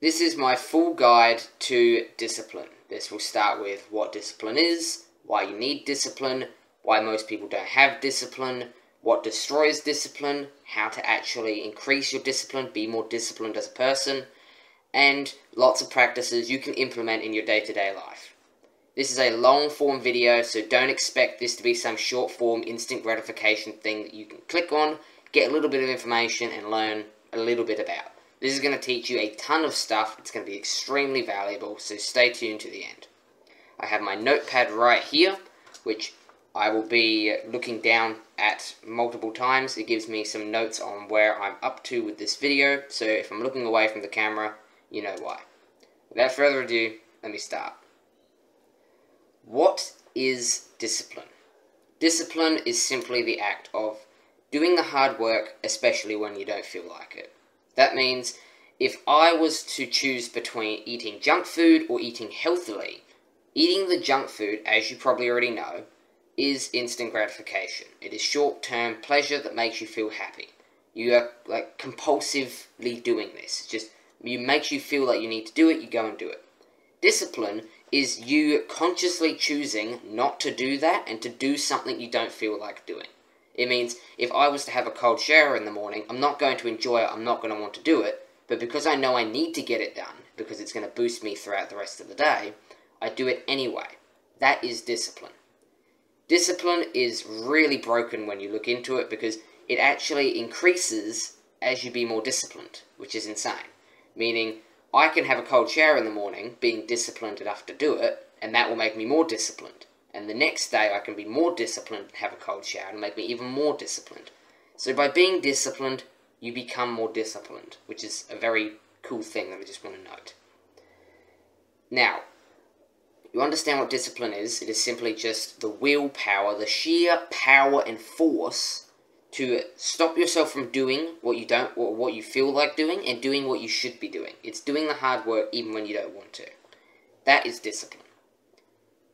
This is my full guide to discipline. This will start with what discipline is, why you need discipline, why most people don't have discipline, what destroys discipline, how to actually increase your discipline, be more disciplined as a person, and lots of practices you can implement in your day-to-day life. This is a long-form video, so don't expect this to be some short-form instant gratification thing that you can click on, get a little bit of information, and learn a little bit about. This is going to teach you a ton of stuff. It's going to be extremely valuable, so stay tuned to the end. I have my notepad right here, which I will be looking down at multiple times. It gives me some notes on where I'm up to with this video, so if I'm looking away from the camera, you know why. Without further ado, let me start. What is discipline? Discipline is simply the act of doing the hard work, especially when you don't feel like it. That means if I was to choose between eating junk food or eating healthily, eating the junk food, as you probably already know, is instant gratification. It is short-term pleasure that makes you feel happy. You are like compulsively doing this. It makes you feel like you need to do it, you go and do it. Discipline is you consciously choosing not to do that and to do something you don't feel like doing. It means if I was to have a cold shower in the morning, I'm not going to enjoy it, I'm not going to want to do it, but because I know I need to get it done, because it's going to boost me throughout the rest of the day, I do it anyway. That is discipline. Discipline is really broken when you look into it because it actually increases as you be more disciplined, which is insane. Meaning, I can have a cold shower in the morning, being disciplined enough to do it, and that will make me more disciplined. And the next day I can be more disciplined and have a cold shower and make me even more disciplined. So by being disciplined, you become more disciplined, which is a very cool thing that I just want to note. Now, you understand what discipline is. It is simply just the willpower, the sheer power and force to stop yourself from doing what you don't, or what you feel like doing, and doing what you should be doing. It's doing the hard work even when you don't want to. That is discipline.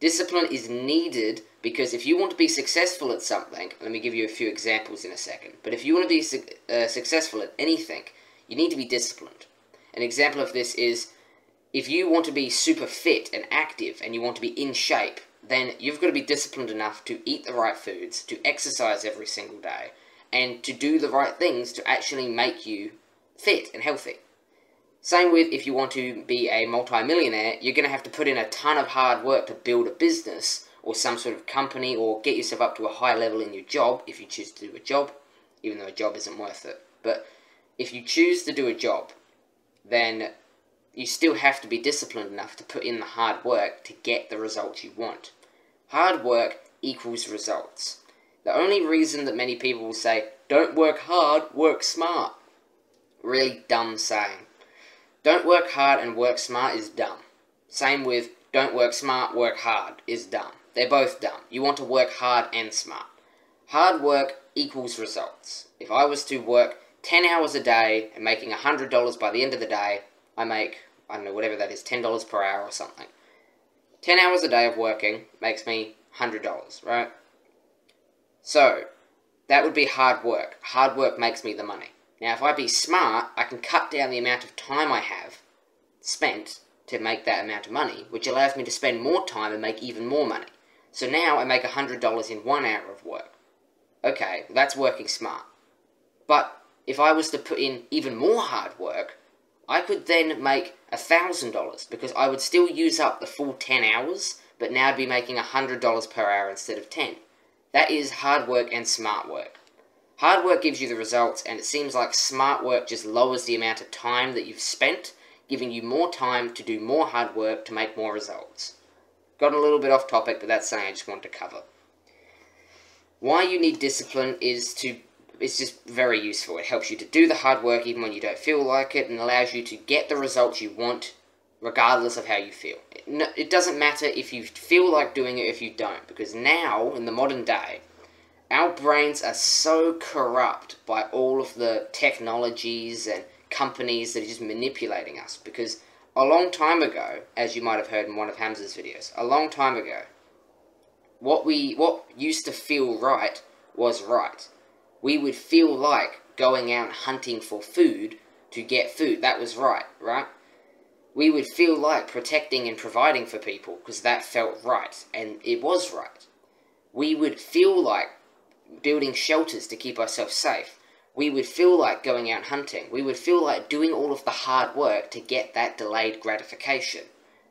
Discipline is needed because if you want to be successful at something, let me give you a few examples in a second, but if you want to be successful at anything, you need to be disciplined. An example of this is, if you want to be super fit and active and you want to be in shape, then you've got to be disciplined enough to eat the right foods, to exercise every single day, and to do the right things to actually make you fit and healthy. Same with if you want to be a multi-millionaire, you're going to have to put in a ton of hard work to build a business or some sort of company or get yourself up to a high level in your job if you choose to do a job, even though a job isn't worth it. But if you choose to do a job, then you still have to be disciplined enough to put in the hard work to get the results you want. Hard work equals results. The only reason that many people will say, don't work hard, work smart. Really dumb saying. Don't work hard and work smart is dumb. Same with don't work smart, work hard is dumb. They're both dumb. You want to work hard and smart. Hard work equals results. If I was to work 10 hours a day and making $100 by the end of the day, I make, I don't know, whatever that is, $10 per hour or something. 10 hours a day of working makes me $100, right? So, that would be hard work. Hard work makes me the money. Now, if I be smart, I can cut down the amount of time I have spent to make that amount of money, which allows me to spend more time and make even more money. So now I make $100 in 1 hour of work. Okay, that's working smart. But if I was to put in even more hard work, I could then make $1,000 because I would still use up the full 10 hours, but now I'd be making $100 per hour instead of 10. That is hard work and smart work. Hard work gives you the results, and it seems like smart work just lowers the amount of time that you've spent, giving you more time to do more hard work to make more results. Got a little bit off topic, but that's something I just wanted to cover. Why you need discipline is it's just very useful. It helps you to do the hard work even when you don't feel like it, and allows you to get the results you want regardless of how you feel. It doesn't matter if you feel like doing it, if you don't, because now, in the modern day, our brains are so corrupt by all of the technologies and companies that are just manipulating us. Because a long time ago, as you might have heard in one of Hamza's videos, a long time ago, what used to feel right was right. We would feel like going out hunting for food to get food. That was right, right? we would feel like protecting and providing for people because that felt right, and it was right. We would feel like building shelters to keep ourselves safe. We would feel like going out hunting. We would feel like doing all of the hard work to get that delayed gratification,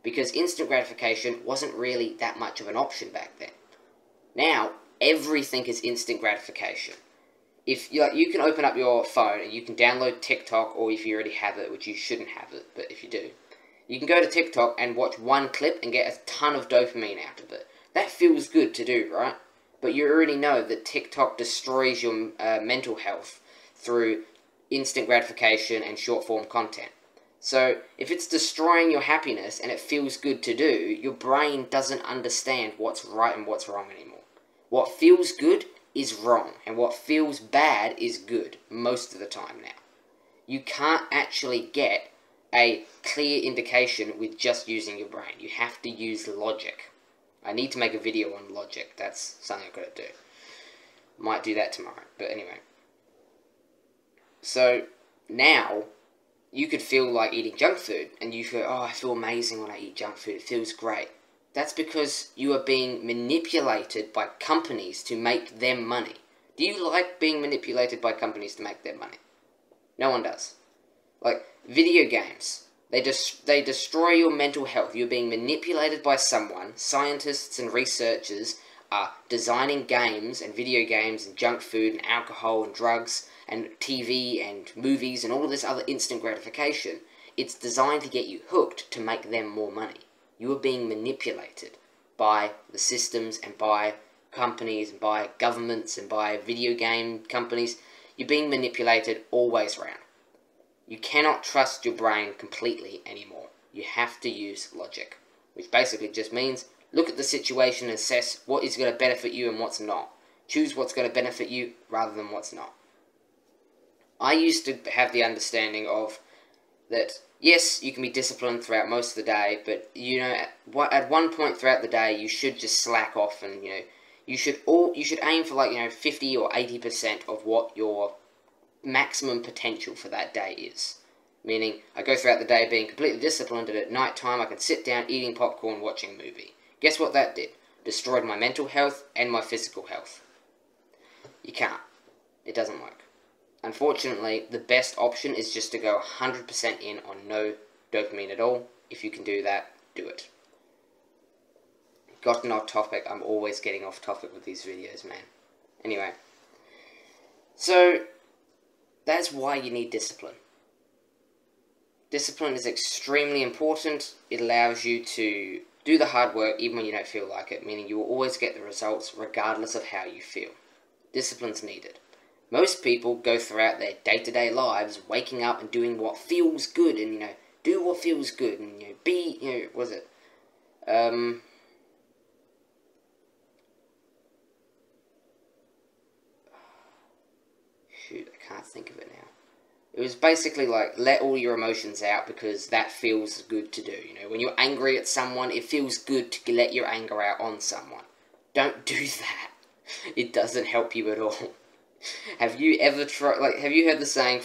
because instant gratification wasn't really that much of an option back then. Now, everything is instant gratification. If you can open up your phone and you can download TikTok, or if you already have it, which you shouldn't have it, but if you do, you can go to TikTok and watch one clip and get a ton of dopamine out of it. That feels good to do, right? But you already know that TikTok destroys your mental health through instant gratification and short-form content. So, if it's destroying your happiness and it feels good to do, your brain doesn't understand what's right and what's wrong anymore. What feels good is wrong, and what feels bad is good, most of the time now. You can't actually get a clear indication with just using your brain. You have to use logic. I need to make a video on logic. That's something I've got to do. Might do that tomorrow, but anyway. So, now, you could feel like eating junk food, and you feel, oh, I feel amazing when I eat junk food, it feels great. That's because you are being manipulated by companies to make them money. Do you like being manipulated by companies to make their money? No one does. Like, video games. They destroy your mental health. You're being manipulated by someone. Scientists and researchers are designing games and video games and junk food and alcohol and drugs and TV and movies and all of this other instant gratification. It's designed to get you hooked to make them more money. You are being manipulated by the systems and by companies and by governments and by video game companies. You're being manipulated always around. You cannot trust your brain completely anymore. You have to use logic, which basically just means look at the situation and assess what is going to benefit you and what's not. Choose what's going to benefit you rather than what's not. I used to have the understanding of that, yes, you can be disciplined throughout most of the day, but, you know, at one point throughout the day, you should just slack off and, you know, you should aim for, like, you know, 50 or 80% of what your maximum potential for that day is. Meaning, I go throughout the day being completely disciplined, and at night time I can sit down eating popcorn, watching a movie. Guess what that did? Destroyed my mental health and my physical health. You can't. It doesn't work. Unfortunately, the best option is just to go 100% in on no dopamine at all. If you can do that, do it. Gotten off topic. I'm always getting off topic with these videos, man. Anyway. So, that's why you need discipline. Discipline is extremely important. It allows you to do the hard work even when you don't feel like it, meaning you will always get the results regardless of how you feel. Discipline's needed. Most people go throughout their day-to-day lives waking up and doing what feels good, and, you know, do what feels good, and, you know, be, you know, what was it? Shoot, I can't think of it now. It was basically like, let all your emotions out because that feels good to do, you know. When you're angry at someone, it feels good to let your anger out on someone. Don't do that. It doesn't help you at all. Have you ever tried, like, have you heard the saying,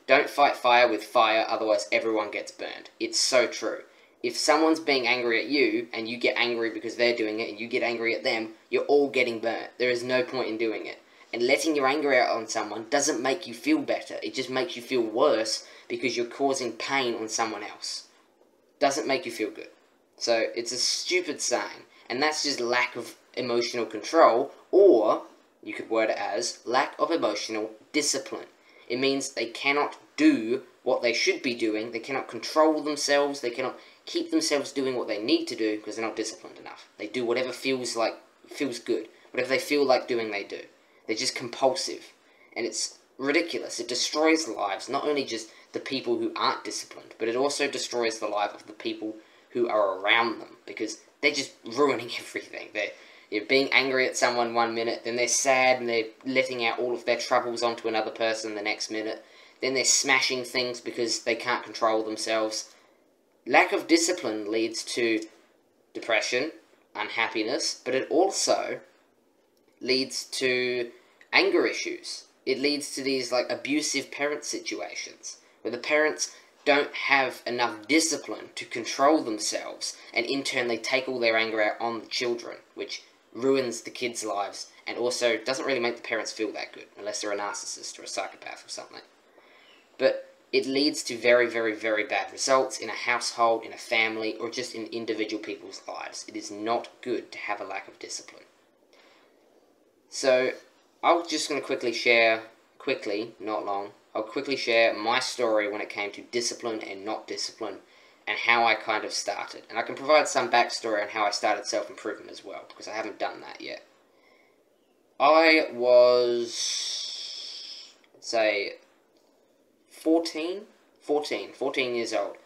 don't fight fire with fire, otherwise everyone gets burned? It's so true. If someone's being angry at you, and you get angry because they're doing it, and you get angry at them, you're all getting burnt. There is no point in doing it. And letting your anger out on someone doesn't make you feel better. It just makes you feel worse because you're causing pain on someone else. Doesn't make you feel good. So, it's a stupid saying. And that's just lack of emotional control, or you could word it as lack of emotional discipline. It means they cannot do what they should be doing, they cannot control themselves, they cannot keep themselves doing what they need to do because they're not disciplined enough. They do whatever feels good. Whatever they feel like doing, they do. They're just compulsive. And it's ridiculous. It destroys lives, not only just the people who aren't disciplined, but it also destroys the life of the people who are around them, because they're just ruining everything. They're being angry at someone one minute, then they're sad and they're letting out all of their troubles onto another person the next minute. Then they're smashing things because they can't control themselves. Lack of discipline leads to depression, unhappiness, but it also leads to anger issues. It leads to these, like, abusive parent situations, where the parents don't have enough discipline to control themselves, and in turn they take all their anger out on the children, which ruins the kids' lives, and also doesn't really make the parents feel that good, unless they're a narcissist or a psychopath or something. But it leads to very, very, very bad results in a household, in a family, or just in individual people's lives. It is not good to have a lack of discipline. So, I'm just going to quickly share, not long, I'll quickly share my story when it came to discipline and not discipline, and how I kind of started. And I can provide some backstory on how I started self-improvement as well, because I haven't done that yet. I was, let's say, 14 years old,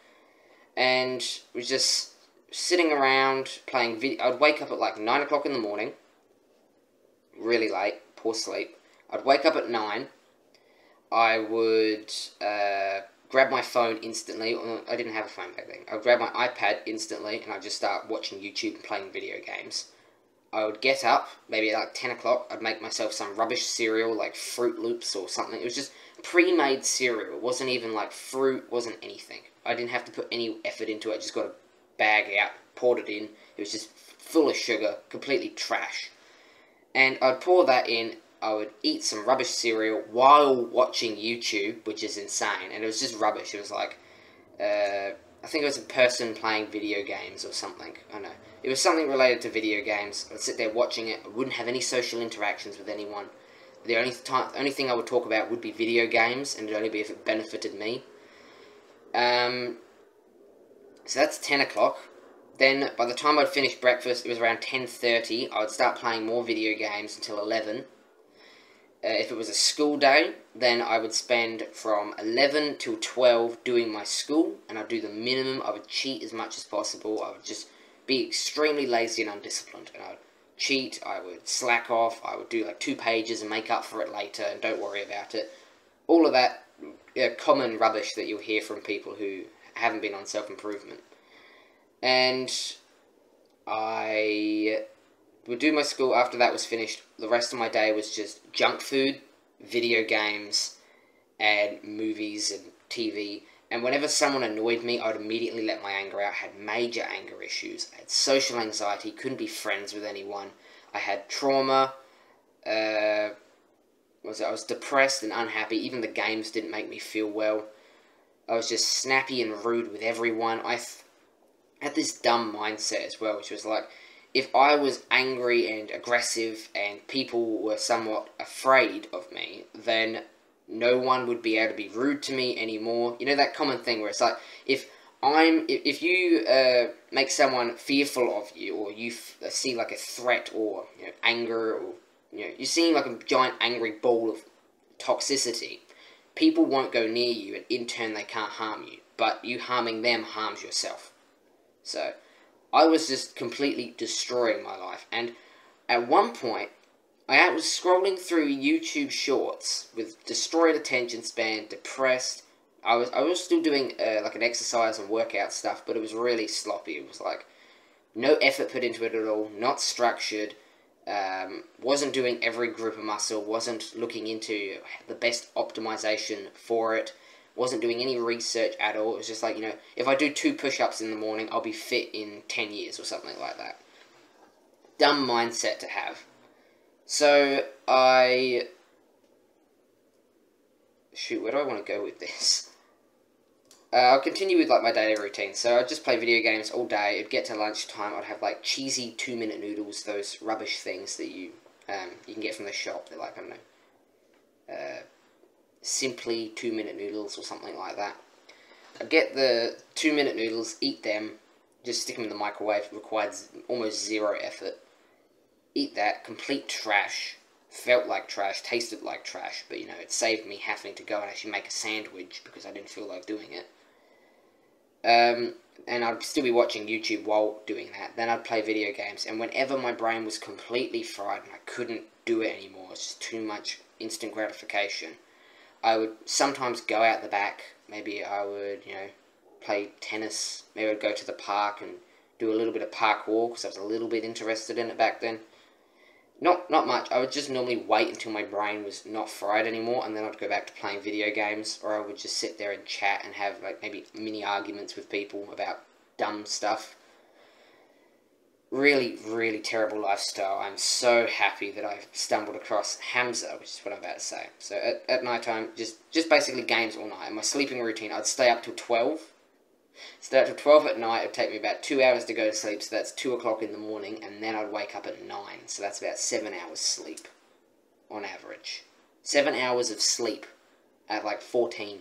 and was just sitting around playing video. I'd wake up at like 9 o'clock in the morning, really late, poor sleep. I'd wake up at 9, I would grab my phone instantly. I didn't have a phone back then. I would grab my iPad instantly, and I'd just start watching YouTube and playing video games. I would get up, maybe at like 10 o'clock, I'd make myself some rubbish cereal, like Fruit Loops or something. It was just pre-made cereal. It wasn't even like fruit, wasn't anything. I didn't have to put any effort into it. I just got a bag out, poured it in. It was just full of sugar, completely trash. And I'd pour that in. I would eat some rubbish cereal while watching YouTube, which is insane. And it was just rubbish. It was like, I think it was a person playing video games or something. I don't know. It was something related to video games. I'd sit there watching it. I wouldn't have any social interactions with anyone. The only thing I would talk about would be video games, and it'd only be if it benefited me. So that's 10 o'clock. Then, by the time I'd finish breakfast, it was around 10:30. I would start playing more video games until 11. If it was a school day, then I would spend from 11 till 12 doing my school, and I'd do the minimum. I would cheat as much as possible. I would just be extremely lazy and undisciplined, and I would cheat, I would slack off, I would do like 2 pages and make up for it later, and don't worry about it. All of that common rubbish that you'll hear from people who haven't been on self-improvement. And I would do my school. After that was finished, the rest of my day was just junk food, video games, and movies and TV. And whenever someone annoyed me, I would immediately let my anger out. I had major anger issues. I had social anxiety, couldn't be friends with anyone. I had trauma. I was depressed and unhappy. Even the games didn't make me feel well. I was just snappy and rude with everyone. I had this dumb mindset as well, which was like, if I was angry and aggressive and people were somewhat afraid of me, then no one would be able to be rude to me anymore. You know that common thing where it's like, if you make someone fearful of you, or you see like a threat or anger, or you seem like a giant angry ball of toxicity, people won't go near you, and in turn they can't harm you. But you harming them harms yourself. So I was just completely destroying my life. And at one point, I was scrolling through YouTube Shorts with destroyed attention span, depressed. I was still doing like an exercise and workout stuff, but it was really sloppy. It was like no effort put into it at all, not structured. Wasn't doing every group of muscle. Wasn't looking into the best optimization for it. Wasn't doing any research at all. It was just like, if I do 2 push-ups in the morning, I'll be fit in 10 years or something like that. Dumb mindset to have. So, where do I want to go with this? I'll continue with, like, my daily routine. So, I'd just play video games all day. It'd get to lunchtime. I'd have, like, cheesy 2-minute noodles, those rubbish things that you can get from the shop. They're like, I don't know, Simply 2-minute noodles or something like that. I'd get the 2-minute noodles, eat them, just stick them in the microwave. It requires almost 0 effort. Eat that, complete trash. Felt like trash, tasted like trash, but it saved me having to go and actually make a sandwich because I didn't feel like doing it. And I'd still be watching YouTube while doing that. Then I'd play video games, and whenever my brain was completely fried and I couldn't do it anymore, it's just too much instant gratification, I would sometimes go out the back. Maybe I would, play tennis. Maybe I'd go to the park and do a little bit of parkour because I was a little bit interested in it back then. Not much. I would just normally wait until my brain was not fried anymore, and then I'd go back to playing video games, or I would just sit there and chat and have like maybe mini arguments with people about dumb stuff. Really, really terrible lifestyle. I'm so happy that I've stumbled across Hamza, which is what I'm about to say. So at night time, just basically games all night. And my sleeping routine, I'd stay up till 12. Stay up till 12 at night. It'd take me about 2 hours to go to sleep, so that's 2 o'clock in the morning, and then I'd wake up at 9. So that's about 7 hours sleep, on average. 7 hours of sleep at like 14,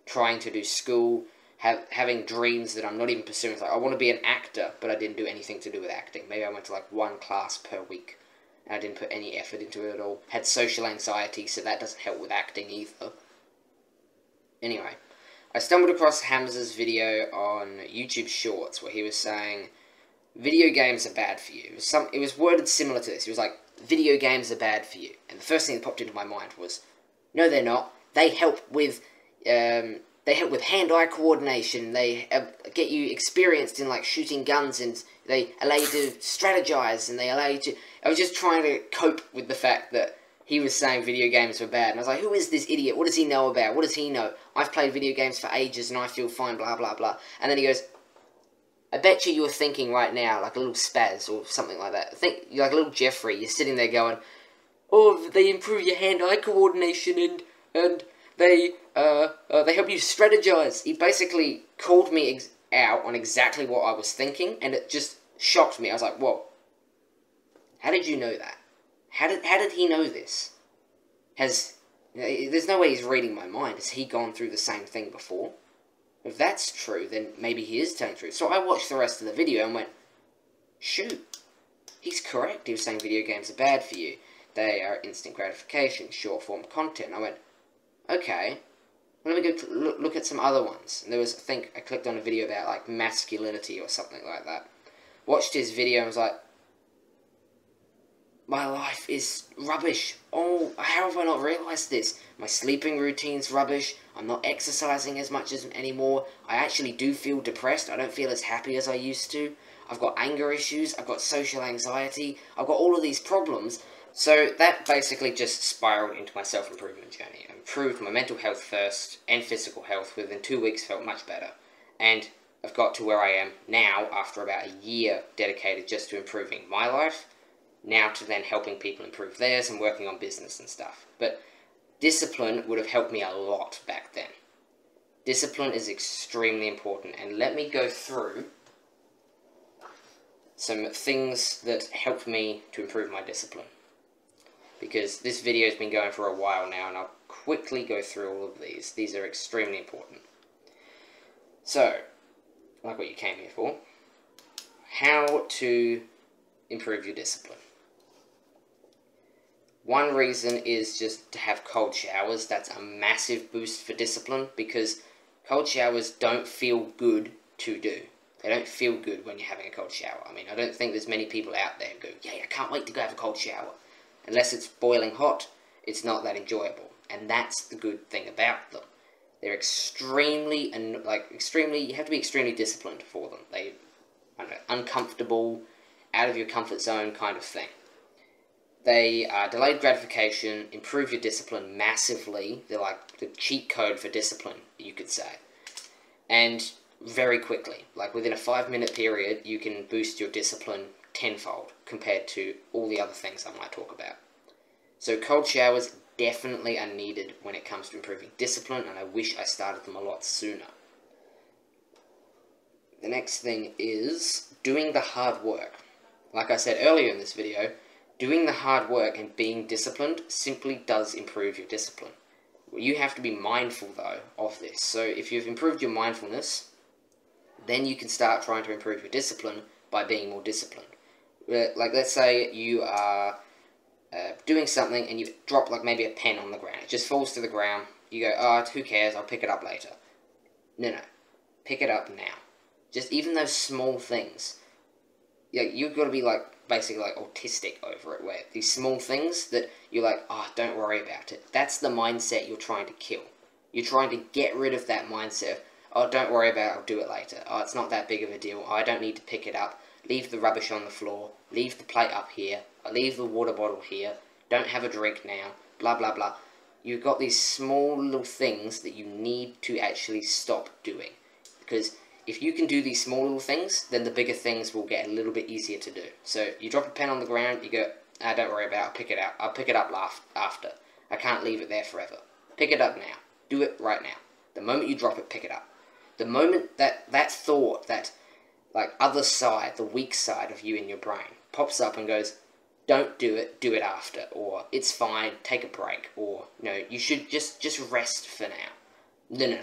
trying to do school, having dreams that I'm not even pursuing. It's like, I want to be an actor, but I didn't do anything to do with acting. Maybe I went to like one class per week, and I didn't put any effort into it at all. Had social anxiety, so that doesn't help with acting either. Anyway, I stumbled across Hamza's video on YouTube Shorts where he was saying video games are bad for you. It was worded similar to this. He was like, video games are bad for you. And the first thing that popped into my mind was, no, they're not. They help with hand-eye coordination. They get you experienced in like shooting guns, and they allow you to strategize, and they allow you to... I was just trying to cope with the fact that he was saying video games were bad, and I was like, who is this idiot? What does he know about? What does he know? I've played video games for ages, and I feel fine, blah, blah, blah. And then he goes, I bet you were thinking right now, like a little spaz, or something like that. Think, you're like a little Jeffrey, you're sitting there going, oh, they improve your hand-eye coordination, and they help you strategize. He basically called me out on exactly what I was thinking, and it just shocked me. I was like, whoa, how did you know that? How did he know this? There's no way he's reading my mind. Has he gone through the same thing before? If that's true, then maybe he is telling the truth. So I watched the rest of the video and went, shoot, he's correct. He was saying video games are bad for you. They are instant gratification, short-form content. I went, okay, well, let me go look at some other ones. And there was, I think, I clicked on a video about, like, masculinity or something like that. Watched his video and was like, my life is rubbish. Oh, how have I not realised this? My sleeping routine's rubbish. I'm not exercising as much anymore. I actually do feel depressed. I don't feel as happy as I used to. I've got anger issues. I've got social anxiety. I've got all of these problems. So that basically just spiraled into my self-improvement journey. I improved my mental health first and physical health. Within 2 weeks, felt much better. And I've got to where I am now after about a year dedicated just to improving my life. Now to then helping people improve theirs and working on business and stuff. But discipline would have helped me a lot back then. Discipline is extremely important, and let me go through some things that helped me to improve my discipline. Because this video has been going for a while now, and I'll quickly go through all of these. These are extremely important. So, like what you came here for, how to improve your discipline. One reason is just to have cold showers. That's a massive boost for discipline, because cold showers don't feel good to do. They don't feel good when you're having a cold shower. I mean, I don't think there's many people out there who go, yeah, I can't wait to go have a cold shower. Unless it's boiling hot, it's not that enjoyable. And that's the good thing about them. They're extremely, you have to be extremely disciplined for them. They, I don't know, uncomfortable, out of your comfort zone kind of thing. They are delayed gratification, improve your discipline massively. They're like the cheat code for discipline, you could say. And very quickly, like within a 5-minute period, you can boost your discipline tenfold compared to all the other things I might talk about. So cold showers definitely are needed when it comes to improving discipline, and I wish I started them a lot sooner. The next thing is doing the hard work. Like I said earlier in this video, doing the hard work and being disciplined simply does improve your discipline. You have to be mindful, though, of this. So if you've improved your mindfulness, then you can start trying to improve your discipline by being more disciplined. Like, let's say you are doing something and you drop, like, maybe a pen on the ground. It just falls to the ground. You go, oh, who cares, I'll pick it up later. No. Pick it up now. Just even those small things. You've got to be, like, basically, like, autistic over it, where these small things that you're like, oh, don't worry about it. That's the mindset you're trying to kill. You're trying to get rid of that mindset of, oh, don't worry about it, I'll do it later. Oh, it's not that big of a deal. Oh, I don't need to pick it up. leave the rubbish on the floor, leave the plate up here, leave the water bottle here, don't have a drink now, blah blah blah. You've got these small little things that you need to actually stop doing. Because if you can do these small little things, then the bigger things will get a little bit easier to do. So you drop a pen on the ground, you go, don't worry about it, I'll pick it out. I'll pick it up after. I can't leave it there forever. Pick it up now. Do it right now. The moment you drop it, pick it up. The moment that thought, that like other side, the weak side of you in your brain, pops up and goes, don't do it after, or it's fine, take a break, or, you should just rest for now. No,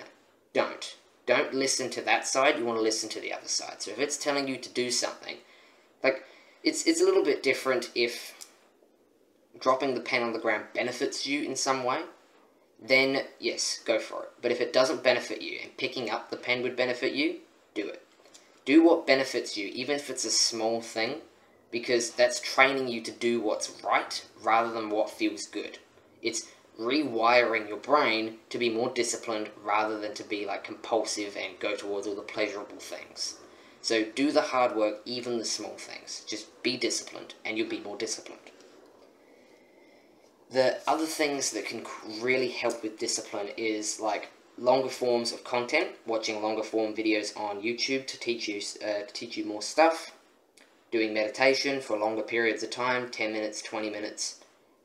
don't. Don't listen to that side, you want to listen to the other side. So if it's telling you to do something, like, it's a little bit different if dropping the pen on the ground benefits you in some way, then yes, go for it. But if it doesn't benefit you, and picking up the pen would benefit you, do it. Do what benefits you, even if it's a small thing, because that's training you to do what's right, rather than what feels good. It's rewiring your brain to be more disciplined, rather than to be like compulsive and go towards all the pleasurable things. So do the hard work, even the small things. Just be disciplined, and you'll be more disciplined. The other things that can really help with discipline is like longer forms of content, watching longer form videos on YouTube to teach you more stuff, doing meditation for longer periods of time, 10 minutes, 20 minutes,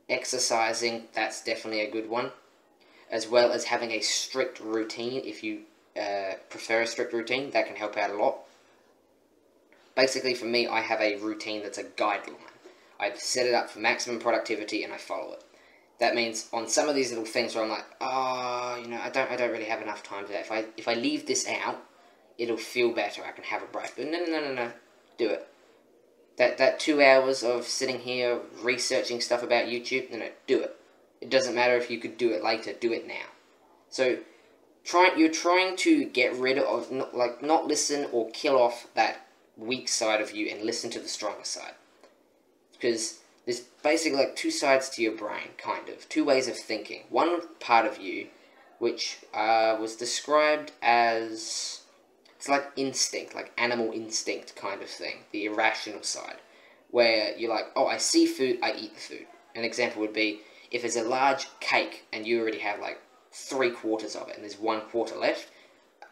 exercising, that's definitely a good one, as well as having a strict routine. If you prefer a strict routine, that can help out a lot. Basically for me, I have a routine that's a guideline. I've set it up for maximum productivity and I follow it. That means on some of these little things where I'm like, I don't really have enough time for that. If I leave this out, it'll feel better. I can have a break. But no. Do it. That 2 hours of sitting here researching stuff about YouTube, no, do it. It doesn't matter if you could do it later. Do it now. So you're trying to get rid of, not listen or kill off that weak side of you and listen to the stronger side. Because there's basically like two sides to your brain, kind of. Two ways of thinking. One part of you, which was described as, it's like instinct, like animal instinct kind of thing. The irrational side. Where you're like, I see food, I eat the food. An example would be, if there's a large cake and you already have like 3/4 of it and there's 1/4 left,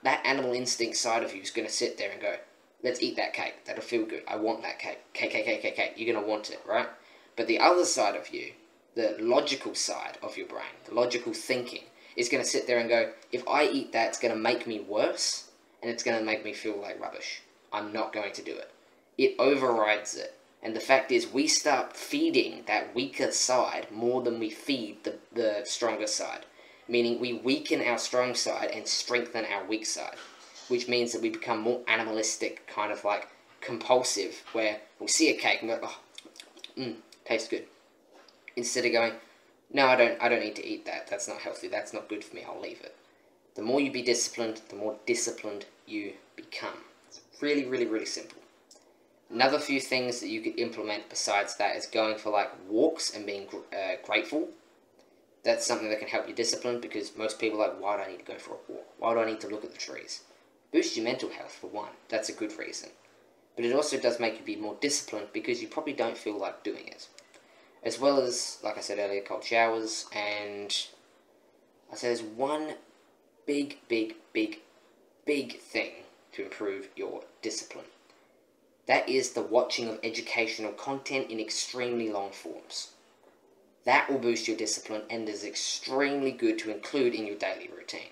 that animal instinct side of you is going to sit there and go, let's eat that cake. That'll feel good. I want that cake. Cake. You're going to want it, right? But the other side of you, the logical side of your brain, the logical thinking, is going to sit there and go, if I eat that, it's going to make me worse, and it's going to make me feel like rubbish. I'm not going to do it. It overrides it. And the fact is, we start feeding that weaker side more than we feed the stronger side. Meaning, we weaken our strong side and strengthen our weak side. Which means that we become more animalistic, kind of like compulsive, where we'll see a cake and go, tastes good. Instead of going, no, I don't need to eat that. That's not healthy. That's not good for me. I'll leave it. The more you be disciplined, the more disciplined you become. It's really, really, really simple. Another few things that you could implement besides that is going for like walks and being grateful. That's something that can help you discipline, because most people are like, why do I need to go for a walk? Why do I need to look at the trees? Boost your mental health, for one. That's a good reason. But it also does make you be more disciplined, because you probably don't feel like doing it. As well as, like I said earlier, cold showers, and I say there's one big thing to improve your discipline. That is the watching of educational content in extremely long forms. That will boost your discipline and is extremely good to include in your daily routine.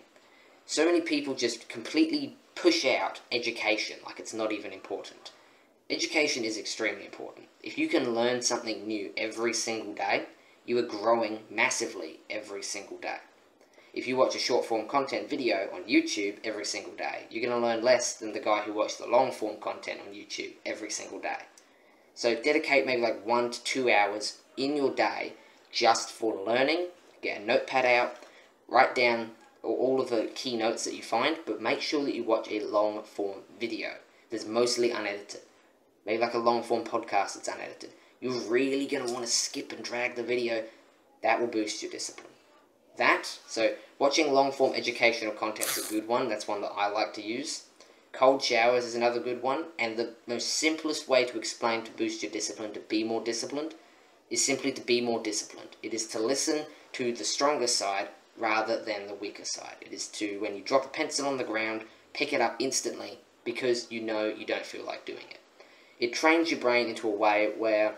So many people just completely push out education like it's not even important. Education is extremely important. If you can learn something new every single day, you are growing massively every single day. If you watch a short form content video on YouTube every single day, you're going to learn less than the guy who watched the long form content on YouTube every single day. So dedicate maybe like 1 to 2 hours in your day just for learning. Get a notepad out, write down all of the key notes that you find, but make sure that you watch a long form video that's mostly unedited. Maybe like a long form podcast that's unedited. You're really going to want to skip and drag the video. That will boost your discipline. So watching long form educational content is a good one. That's one that I like to use. Cold showers is another good one, and the most simplest way to explain to boost your discipline, to be more disciplined, is simply to be more disciplined. It is to listen to the stronger side rather than the weaker side. It is to, when you drop a pencil on the ground, pick it up instantly because you know you don't feel like doing it. It trains your brain into a way where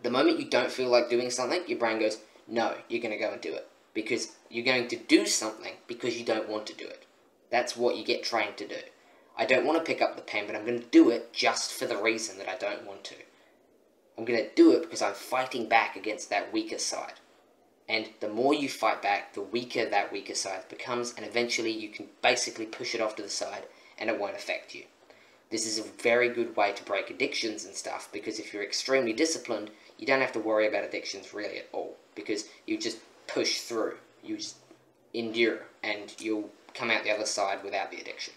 the moment you don't feel like doing something, your brain goes, no, you're going to go and do it. Because you're going to do something because you don't want to do it. That's what you get trained to do. I don't want to pick up the pen, but I'm going to do it just for the reason that I don't want to. I'm going to do it because I'm fighting back against that weaker side. And the more you fight back, the weaker that weaker side becomes, and eventually you can basically push it off to the side and it won't affect you. This is a very good way to break addictions and stuff, because if you're extremely disciplined, you don't have to worry about addictions really at all, because you just push through, you just endure, and you'll come out the other side without the addiction.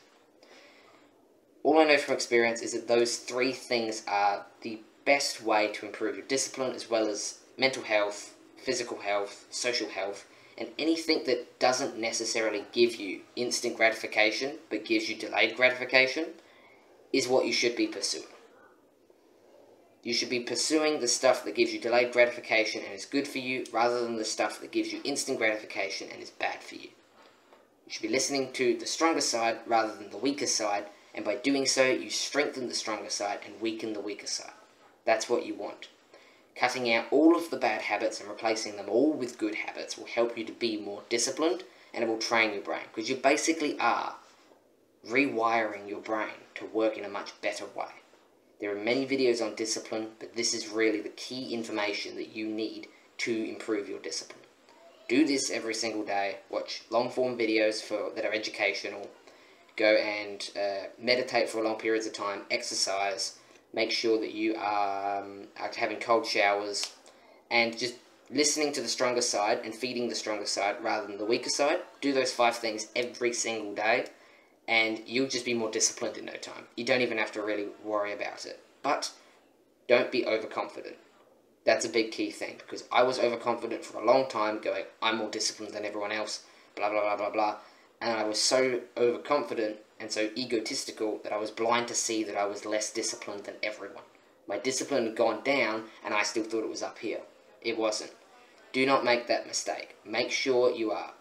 All I know from experience is that those three things are the best way to improve your discipline, as well as mental health, physical health, social health, and anything that doesn't necessarily give you instant gratification, but gives you delayed gratification, is what you should be pursuing. You should be pursuing the stuff that gives you delayed gratification and is good for you, rather than the stuff that gives you instant gratification and is bad for you. You should be listening to the stronger side rather than the weaker side, and by doing so, you strengthen the stronger side and weaken the weaker side. That's what you want. Cutting out all of the bad habits and replacing them all with good habits will help you to be more disciplined, and it will train your brain, because you basically are rewiring your brain to work in a much better way. There are many videos on discipline, but this is really the key information that you need to improve your discipline. Do this every single day. Watch long-form videos that are educational. Go and meditate for long periods of time. Exercise. Make sure that you are having cold showers. And just listening to the stronger side and feeding the stronger side rather than the weaker side. Do those 5 things every single day, and you'll just be more disciplined in no time. You don't even have to really worry about it. But don't be overconfident. That's a big key thing, because I was overconfident for a long time, going, I'm more disciplined than everyone else, blah, blah, blah, blah, blah. And I was so overconfident and so egotistical that I was blind to see that I was less disciplined than everyone. My discipline had gone down, and I still thought it was up here. It wasn't. Do not make that mistake. Make sure you are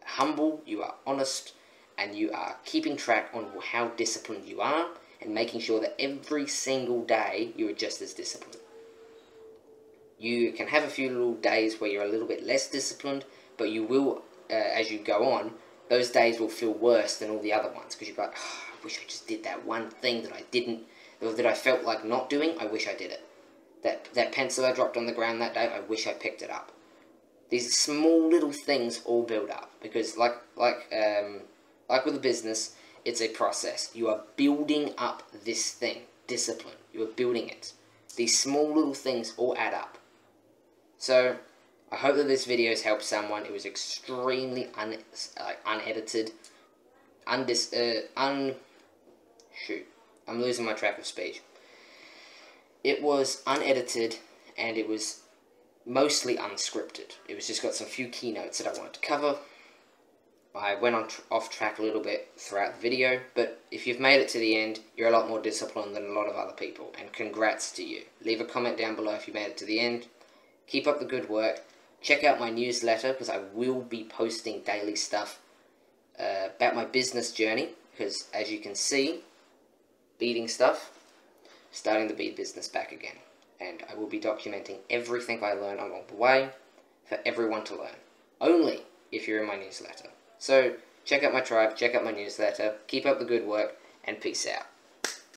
humble, you are honest, and you are keeping track on how disciplined you are, and making sure that every single day you are just as disciplined. You can have a few little days where you're a little bit less disciplined, but you will, as you go on, those days will feel worse than all the other ones, because you're like, oh, I wish I just did that one thing that I didn't, or that I felt like not doing. I wish I did it. That pencil I dropped on the ground that day, I wish I picked it up. These small little things all build up, because like with a business, it's a process. You are building up this thing, discipline. You are building it. These small little things all add up. So, I hope that this video has helped someone. It was extremely unedited. Shoot, I'm losing my track of speech. It was unedited, and it was mostly unscripted. It was just got some few keynotes that I wanted to cover. I went off track a little bit throughout the video, but if you've made it to the end, you're a lot more disciplined than a lot of other people, and congrats to you. Leave a comment down below if you made it to the end. Keep up the good work. Check out my newsletter, because I will be posting daily stuff about my business journey, because as you can see, beading stuff, starting the bead business back again. And I will be documenting everything I learn along the way for everyone to learn. Only if you're in my newsletter. So, check out my tribe, check out my newsletter, keep up the good work, and peace out.